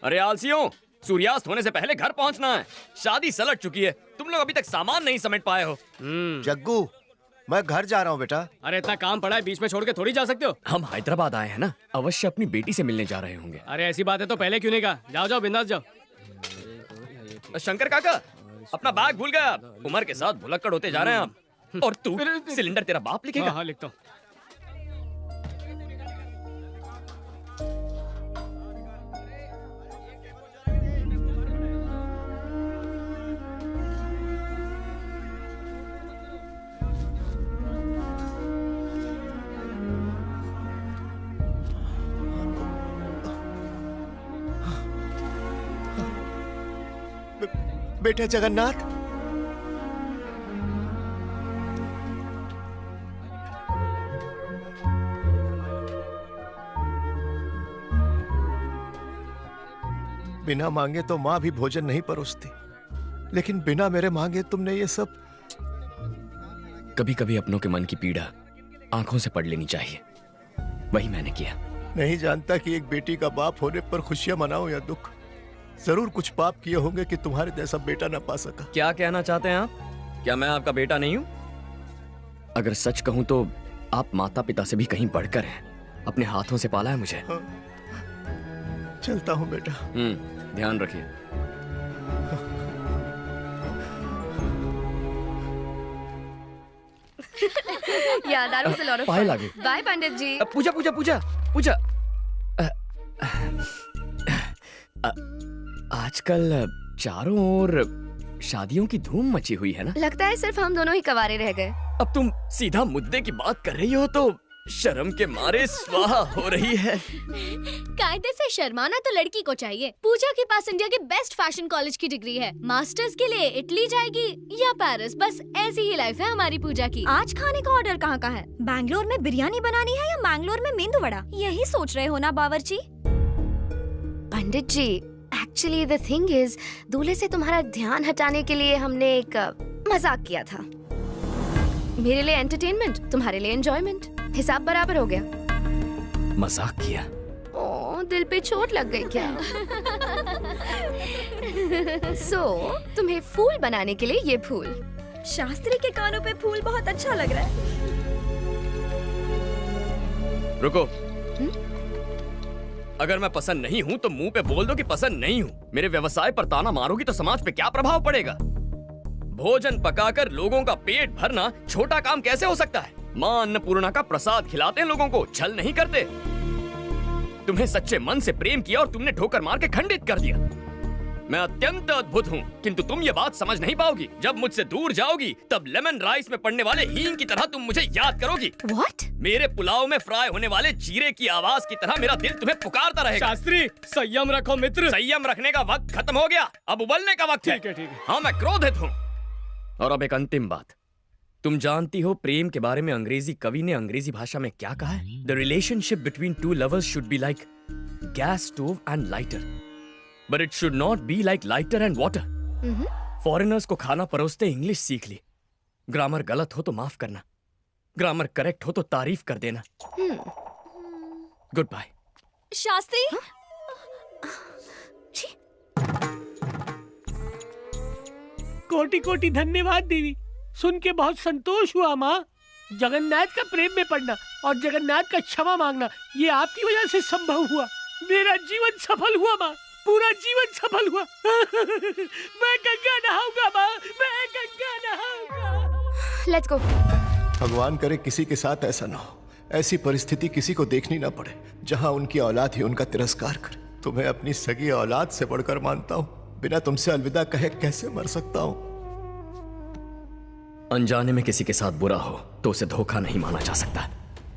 अरे आलसियों, सूर्यास्त होने से पहले घर पहुंचना है। शादी सलट चुकी है, तुम लोग अभी तक सामान नहीं समेट पाए हो। जग्गू, मैं घर जा रहा हूँ बेटा। अरे इतना काम पड़ा है, बीच में छोड़ के थोड़ी जा सकते हो। हम हैदराबाद आए हैं ना, अवश्य अपनी बेटी से मिलने जा रहे होंगे। अरे ऐसी बात है तो पहले क्यों नहीं कहा? जाओ जाओ, बिंदास जाओ। शंकर काका, अपना बैग भूल गया। उम्र के साथ भुलक्कड़ होते जा रहे हैं आप। और तू, सिलेंडर तेरा बाप लिखेगा? हाँ लिखता हूँ। बेटा जगन्नाथ, बिना मांगे तो माँ भी भोजन नहीं परोसती, लेकिन बिना मेरे मांगे तुमने ये सब। कभी कभी अपनों के मन की पीड़ा आंखों से पढ़ लेनी चाहिए, वही मैंने किया। नहीं जानता कि एक बेटी का बाप होने पर खुशियां मनाऊं या दुख। जरूर कुछ पाप किए होंगे कि तुम्हारे जैसा बेटा ना पा सका। क्या कहना चाहते हैं आप? क्या मैं आपका बेटा नहीं हूँ? अगर सच कहूँ तो आप माता पिता से भी कहीं बढ़कर हैं। अपने हाथों से पाला है मुझे। हाँ। चलता हूँ बेटा। ध्यान रखिए। Yeah, that was a lot of Payal fun. आ गई। Bye, पंडित जी। पूजा पूजा पूजा पूजा। आजकल चारों ओर शादियों की धूम मची हुई है ना? लगता है सिर्फ हम दोनों ही कवारे रह गए। अब तुम सीधा मुद्दे की बात कर रही हो तो शर्म के मारे स्वाहा हो रही है। कायदे से शर्माना तो लड़की को चाहिए। पूजा के पास इंडिया के बेस्ट फैशन कॉलेज की डिग्री है। मास्टर्स के लिए इटली जाएगी या पेरिस, बस ऐसी ही लाइफ है हमारी पूजा की। आज खाने का ऑर्डर कहाँ का है? बैंगलोर में बिरयानी बनानी है या मैंगलोर में मेंदू वड़ा? यही सोच रहे हो ना बावर्ची? पंडित जी, एक्चुअली द थिंग इज, दूल्हे से तुम्हारा ध्यान हटाने के लिए हमने एक मजाक किया था। मेरे लिए एंटरटेनमेंट, तुम्हारे लिए एंजॉयमेंट। हिसाब बराबर हो गया। मजाक किया? ओह, दिल पे चोट लग गई क्या? तुम्हें फूल बनाने के लिए ये फूल। शास्त्री के कानों पे फूल बहुत अच्छा लग रहा है। रुको। अगर मैं पसंद नहीं हूँ तो मुंह पे बोल दो कि पसंद नहीं हूँ। मेरे व्यवसाय पर ताना मारोगी तो समाज पे क्या प्रभाव पड़ेगा? भोजन पकाकर लोगों का पेट भरना छोटा काम कैसे हो सकता है? माँ अन्नपूर्णा का प्रसाद खिलाते हैं लोगों को, छल नहीं करते। तुम्हें सच्चे मन से प्रेम किया और तुमने ठोकर मार के खंडित कर दिया। मैं अत्यंत अद्भुत हूँ, किंतु तुम ये बात समझ नहीं पाओगी। जब मुझसे दूर जाओगी तब लेमन राइस में पड़ने वाले हींग की तरह तुम मुझे याद करोगी। What? मेरे पुलाव में फ्राई होने वाले जीरे की आवाज की तरह मेरा दिल तुम्हें पुकारता रहेगा। शास्त्री, संयम रखो मित्र। संयम रखने का वक्त खत्म हो गया, अब उबलने का वक्त है। ठीक है। हाँ, मैं क्रोधित हूँ। और अब एक अंतिम बात, तुम जानती हो प्रेम के बारे में अंग्रेजी कवि ने अंग्रेजी भाषा में क्या कहा है? The relationship between two lovers should be like gas stove and lighter, but it should not be like lighter and water. Foreigners को खाना परोसते इंग्लिश सीख ली। ग्रामर गलत हो तो माफ करना, ग्रामर करेक्ट हो तो तारीफ कर देना। Good bye. शास्त्री, कोटि कोटि धन्यवाद देवी। सुन के बहुत संतोष हुआ माँ। जगन्नाथ का प्रेम में पड़ना और जगन्नाथ का क्षमा मांगना, ये आपकी वजह से संभव हुआ। मेरा जीवन सफल हुआ माँ, पूरा जीवन सफल हुआ। मैं गंगा नहाऊंगा माँ, मैं गंगा नहाऊंगा। Let's go. भगवान करे किसी के साथ ऐसा ना हो, ऐसी परिस्थिति किसी को देखनी ना पड़े जहां उनकी औलाद ही उनका तिरस्कार करे। तुम्हें अपनी सगी औलाद से बढ़कर मानता हूँ। बिना तुमसे अलविदा कहे कैसे मर सकता हूँ? अनजाने में किसी के साथ बुरा हो तो उसे धोखा नहीं माना जा सकता,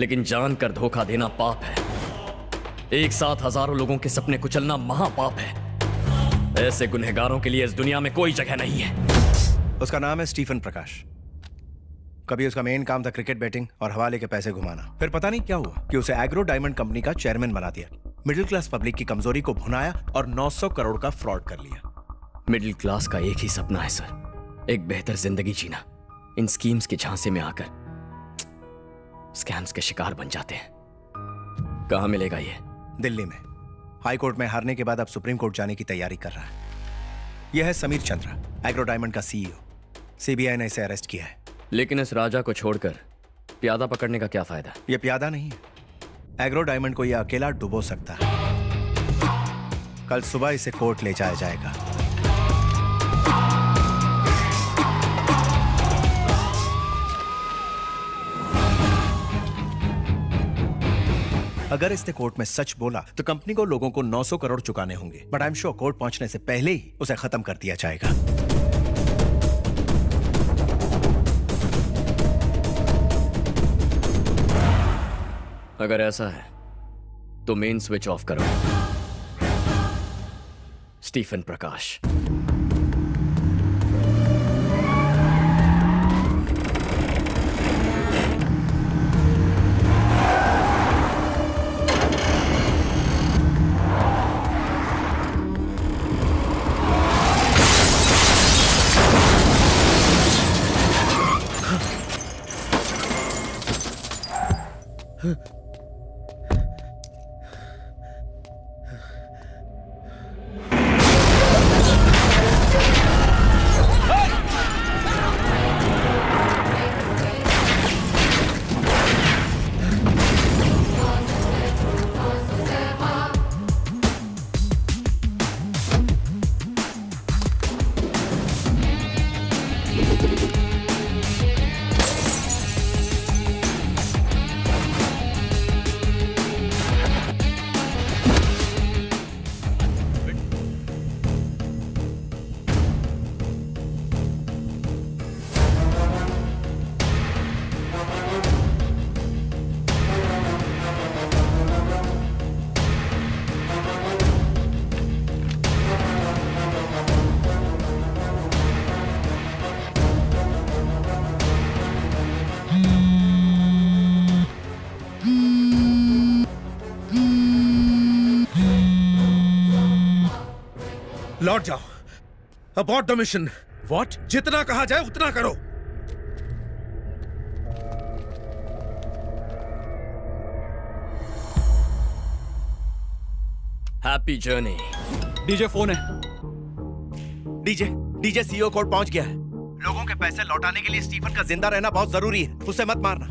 लेकिन जानकर धोखा देना पाप है। एक साथ हजारों लोगों के सपने कुचलना महापाप है। ऐसे गुनहगारों के लिए इस दुनिया में कोई जगह नहीं है। उसका नाम है स्टीफन प्रकाश। कभी उसका मेन काम था क्रिकेट बैटिंग और हवाले के पैसे घुमाना। फिर पता नहीं क्या हुआ कि उसे एग्रो डायमंड कंपनी का चेयरमैन बना दिया। मिडिल क्लास पब्लिक की कमजोरी को भुनाया और 900 करोड़ का फ्रॉड कर लिया। मिडिल क्लास का एक ही सपना है सर, एक बेहतर जिंदगी जीना। इन स्कीम्स के झांसे में आकर स्कैम्स के शिकार बन जाते हैं। कहाँ मिलेगा ये? दिल्ली में हाई कोर्ट में हारने के बाद अब सुप्रीम कोर्ट जाने की तैयारी कर रहा है। यह है समीर चंद्र, एग्रो डायमंड का सीईओ। सीबीआई ने इसे अरेस्ट किया है। लेकिन इस राजा को छोड़कर प्यादा पकड़ने का क्या फायदा? यह प्यादा नहीं है, एग्रो डायमंड को यह अकेला डुबो सकता है। कल सुबह इसे कोर्ट ले जाया जाएगा। अगर इसने कोर्ट में सच बोला तो कंपनी को लोगों को 900 करोड़ चुकाने होंगे, but I am sure court पहुंचने से पहले ही उसे खत्म कर दिया जाएगा। अगर ऐसा है तो मेन स्विच ऑफ करो। स्टीफन प्रकाश। लौट जाओ। Abort the mission. व्हाट? जितना कहा जाए उतना करो। Happy journey. डीजे फोन है। डीजे सीईओ कोर्ट पहुंच गया है। लोगों के पैसे लौटाने के लिए स्टीफन का जिंदा रहना बहुत जरूरी है, उसे मत मारना।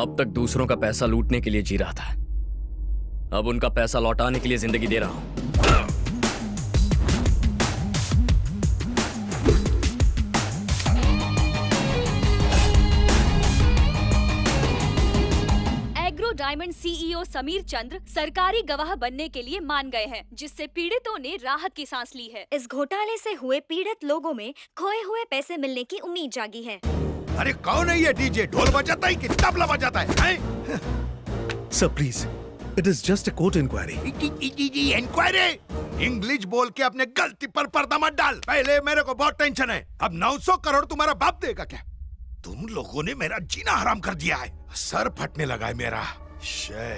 अब तक दूसरों का पैसा लूटने के लिए जी रहा था, अब उनका पैसा लौटाने के लिए जिंदगी दे रहा हूं। एग्रो डायमंड सीईओ समीर चंद्र सरकारी गवाह बनने के लिए मान गए हैं, जिससे पीड़ितों ने राहत की सांस ली है। इस घोटाले से हुए पीड़ित लोगों में खोए हुए पैसे मिलने की उम्मीद जागी है। अरे कौन है ये डीजे? ढोल बजाता है कि तबला बजाता है? Sir please, it is just a court inquiry. Inquiry? English बोल के अपने गलती पर पर्दा मत डाल। पहले मेरे को बहुत टेंशन है, अब 900 करोड़ तुम्हारा बाप देगा क्या? तुम लोगों ने मेरा जीना हराम कर दिया है, सर फटने लगा है मेरा। शे,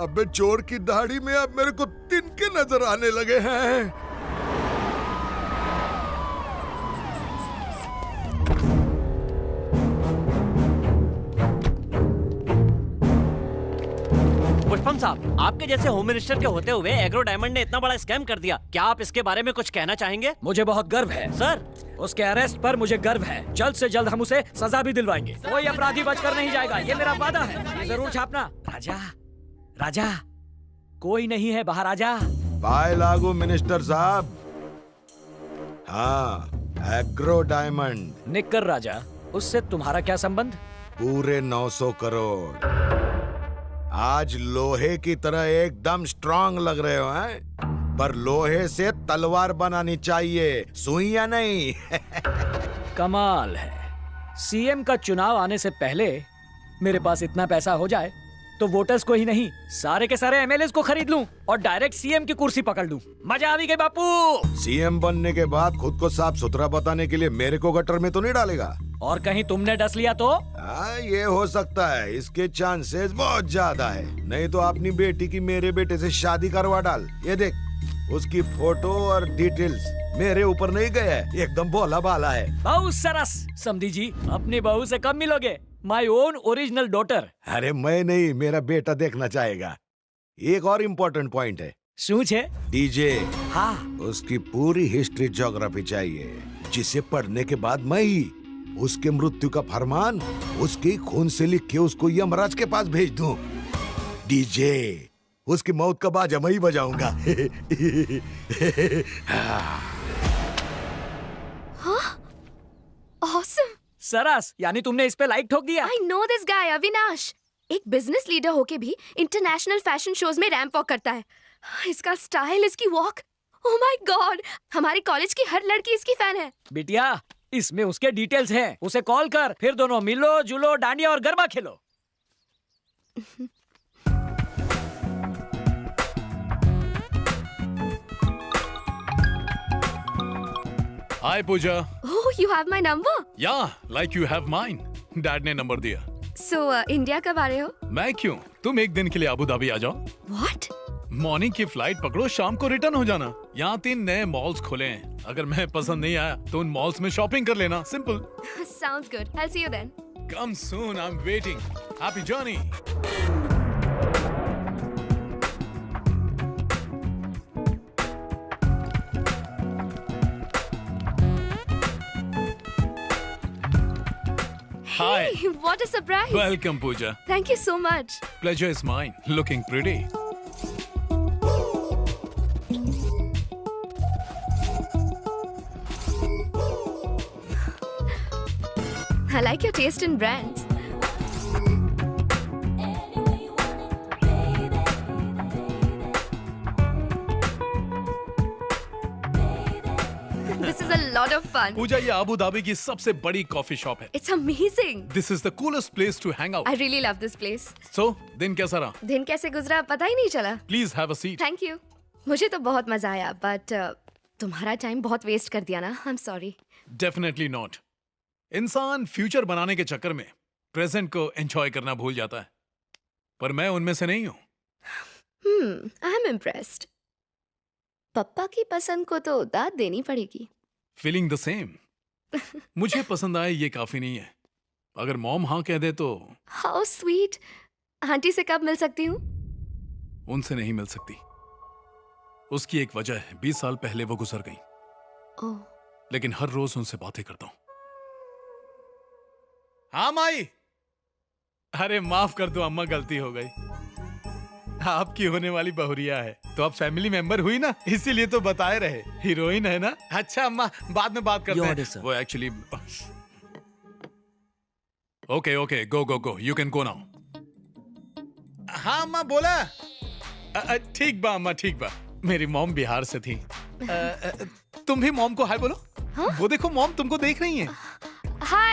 अबे चोर की दाढ़ी में अब मेरे को तिनके नजर आने लगे हैं। पुष्पम साहब, आपके जैसे होम मिनिस्टर के होते हुए एग्रो डायमंड ने इतना बड़ा स्कैम कर दिया, क्या आप इसके बारे में कुछ कहना चाहेंगे? मुझे बहुत गर्व है सर। उसके अरेस्ट पर मुझे गर्व है। जल्द से जल्द हम उसे सजा भी दिलवाएंगे। कोई अपराधी बचकर नहीं जाएगा, ये मेरा वादा है। ये जरूर छापना। राजा, राजा, कोई नहीं है बाहर, आजा। बाय लागू मिनिस्टर साहब। हाँ, एग्रो डायमंड। निक्कर राजा, उससे तुम्हारा क्या संबंध? पूरे 900 करोड़। आज लोहे की तरह एकदम स्ट्रांग लग रहे हो हैं? पर लोहे से तलवार बनानी चाहिए, सुइयां नहीं। कमाल है। सीएम का चुनाव आने से पहले मेरे पास इतना पैसा हो जाए तो वोटर्स को ही नहीं, सारे के सारे एमएलएस को खरीद लूं और डायरेक्ट सीएम की कुर्सी पकड़ लूं। मजा आ गई बापू। सीएम बनने के बाद खुद को साफ सुथरा बताने के लिए मेरे को गटर में तो नहीं डालेगा? और कहीं तुमने डस लिया तो? ये हो सकता है, इसके चांसेस बहुत ज्यादा है। नहीं तो अपनी बेटी की मेरे बेटे से शादी करवा डाल। ये देख, उसकी फोटो और डिटेल्स मेरे ऊपर नहीं गए है, एकदम भोला भाला है। बहुत सरस। समधी जी, अपनी बहू से कब मिलोगे? My own original daughter. अरे मैं नहीं, मेरा बेटा देखना चाहेगा। एक और इम्पोर्टेंट पॉइंट है, શું છે? डीजे। हाँ उसकी पूरी हिस्ट्री ज्योग्राफी चाहिए, जिसे पढ़ने के बाद मैं ही उसके मृत्यु का फरमान उसके खून से लिख के उसको यमराज के पास भेज दूं। डीजे, उसकी मौत का बाजा मैं ही बजाऊंगा। ऑसम। सरस, यानी तुमने इस पे लाइक ठोक दिया। I know this guy Avinash. एक बिजनेस लीडर होके भी इंटरनेशनल फैशन शोज में रैंप वॉक करता है। इसका स्टाइल, इसकी वॉक, ओह माय गॉड, हमारे कॉलेज की हर लड़की इसकी फैन है। बिटिया, इसमें उसके डिटेल्स हैं, उसे कॉल कर, फिर दोनों मिलो जुलो, डांडिया और गरबा खेलो। हाय पूजा। ओह, यू हैव माय नंबर। या like you have mine. Dad ने नंबर दिया। सो इंडिया कब आ रहे हो? मैं क्यों, तुम एक दिन के लिए अबू धाबी आ जाओ। व्हाट? मॉर्निंग की फ्लाइट पकड़ो, शाम को रिटर्न हो जाना। यहाँ 3 नए मॉल्स खुले हैं, अगर मैं पसंद नहीं आया तो उन मॉल्स में शॉपिंग कर लेना। Simple. Sounds good. I'll see you then. Come soon, I am waiting. Happy journey. Hi. Hey, what a surprise. Welcome, Pooja. Thank you so much. Pleasure is mine. Looking pretty. I like your taste in brands. This is a lot of fun. पूजा, ये Abu Dhabi की सबसे बड़ी coffee shop है। It's amazing. This is the coolest place to hang out. I really love this place. So, दिन कैसा रहा? दिन कैसे गुजरा पता ही नहीं चला। Please have a seat. Thank you. मुझे तो बहुत मजा आया, but तुम्हारा टाइम बहुत वेस्ट कर दिया ना। I'm sorry. Definitely not. इंसान फ्यूचर बनाने के चक्कर में प्रेजेंट को एंजॉय करना भूल जाता है, पर मैं उनमें से नहीं हूँ। I'm impressed. पप्पा की पसंद को तो दाद देनी पड़ेगी। Feeling the same. मुझे पसंद आए ये काफी नहीं है, अगर मॉम हाँ कह दे तो। How sweet. आंटी से कब मिल सकती हूँ? उनसे नहीं मिल सकती। उसकी एक वजह है, 20 साल पहले वो गुजर गई। ओह, लेकिन हर रोज उनसे बातें करता हूँ। हाँ माई। अरे माफ कर दो अम्मा, गलती हो गई। आपकी होने वाली बहुरिया है, तो आप फैमिली मेंबर हुई ना, इसीलिए तो बताए रहे। हीरोइन है ना। अच्छा अम्मा, बाद में बात करते हैं। वो actually okay okay, go go go, you can go now. हाँ अम्मा बोला। ठीक बा अम्मा, ठीक बा। मेरी मॉम बिहार से थी। तुम भी मॉम को हाय बोलो। हाँ? वो देखो मॉम तुमको देख रही हैं।